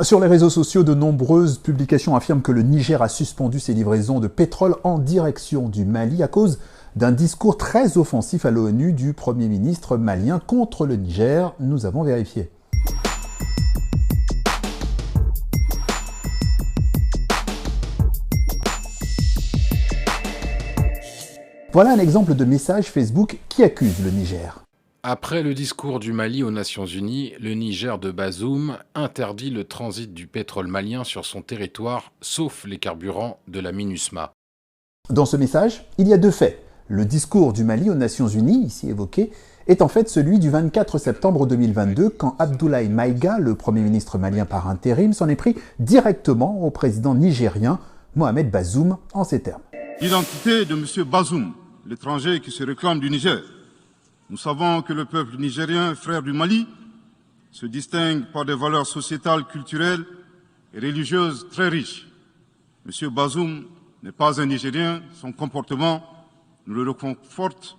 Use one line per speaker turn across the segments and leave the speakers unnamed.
Sur les réseaux sociaux, de nombreuses publications affirment que le Niger a suspendu ses livraisons de pétrole en direction du Mali à cause d'un discours très offensif à l'ONU du Premier ministre malien contre le Niger. Nous avons vérifié. Voilà un exemple de message Facebook qui accuse le Niger.
Après le discours du Mali aux Nations Unies, le Niger de Bazoum interdit le transit du pétrole malien sur son territoire, sauf les carburants de la MINUSMA.
Dans ce message, il y a deux faits. Le discours du Mali aux Nations Unies, ici évoqué, est en fait celui du 24 septembre 2022, quand Abdoulaye Maïga, le Premier ministre malien par intérim, s'en est pris directement au président nigérien Mohamed Bazoum en ces termes.
L'identité de M. Bazoum, l'étranger qui se réclame du Niger. Nous savons que le peuple nigérien, frère du Mali, se distingue par des valeurs sociétales, culturelles et religieuses très riches. M. Bazoum n'est pas un Nigérien, son comportement nous le reconforte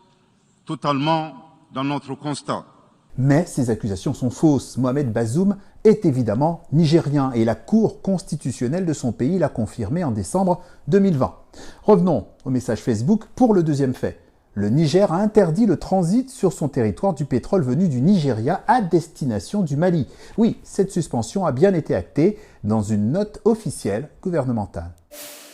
totalement dans notre constat.
Mais ces accusations sont fausses. Mohamed Bazoum est évidemment nigérien et la Cour constitutionnelle de son pays l'a confirmé en décembre 2020. Revenons au message Facebook pour le deuxième fait. Le Niger a interdit le transit sur son territoire du pétrole venu du Nigeria à destination du Mali. Oui, cette suspension a bien été actée dans une note officielle gouvernementale.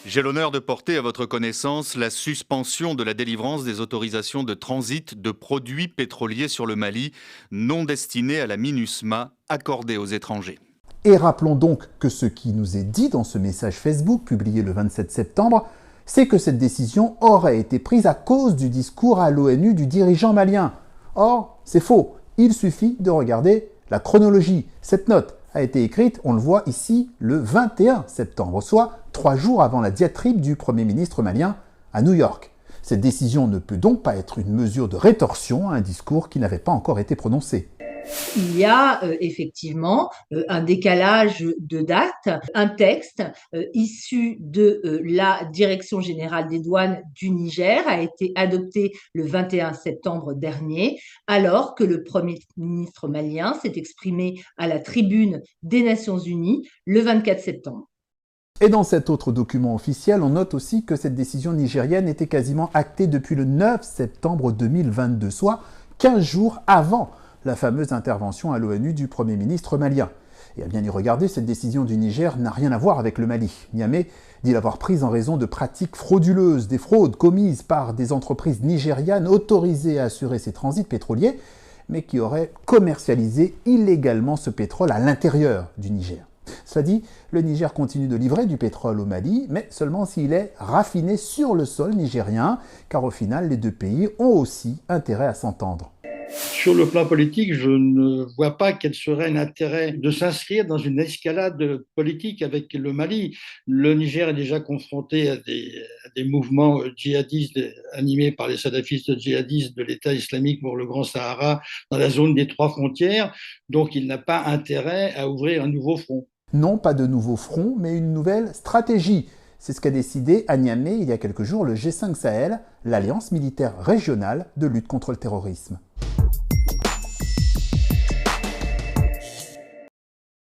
J'ai l'honneur de porter à votre connaissance la suspension de la délivrance des autorisations de transit de produits pétroliers sur le Mali non destinés à la MINUSMA accordées aux étrangers.
Et rappelons donc que ce qui nous est dit dans ce message Facebook publié le 27 septembre, c'est que cette décision aurait été prise à cause du discours à l'ONU du dirigeant malien. Or, c'est faux. Il suffit de regarder la chronologie. Cette note a été écrite, on le voit ici, le 21 septembre, soit 3 jours avant la diatribe du Premier ministre malien à New York. Cette décision ne peut donc pas être une mesure de rétorsion à un discours qui n'avait pas encore été prononcé.
Il y a effectivement un décalage de date. Un texte issu de la Direction générale des douanes du Niger a été adopté le 21 septembre dernier, alors que le Premier ministre malien s'est exprimé à la tribune des Nations Unies le 24 septembre.
Et dans cet autre document officiel, on note aussi que cette décision nigérienne était quasiment actée depuis le 9 septembre 2022, soit 15 jours avant la fameuse intervention à l'ONU du Premier ministre malien. Et à bien y regarder, cette décision du Niger n'a rien à voir avec le Mali. Niamey dit l'avoir prise en raison de pratiques frauduleuses, des fraudes commises par des entreprises nigérianes autorisées à assurer ces transits pétroliers, mais qui auraient commercialisé illégalement ce pétrole à l'intérieur du Niger. Cela dit, le Niger continue de livrer du pétrole au Mali, mais seulement s'il est raffiné sur le sol nigérien, car au final, les deux pays ont aussi intérêt à s'entendre.
Sur le plan politique, je ne vois pas quel serait l'intérêt de s'inscrire dans une escalade politique avec le Mali. Le Niger est déjà confronté à des mouvements djihadistes animés par les salafistes djihadistes de l'État islamique pour le Grand Sahara dans la zone des 3 frontières, donc il n'a pas intérêt à ouvrir un nouveau front.
Non, pas de nouveau front, mais une nouvelle stratégie. C'est ce qu'a décidé à Niamey il y a quelques jours le G5 Sahel, l'alliance militaire régionale de lutte contre le terrorisme.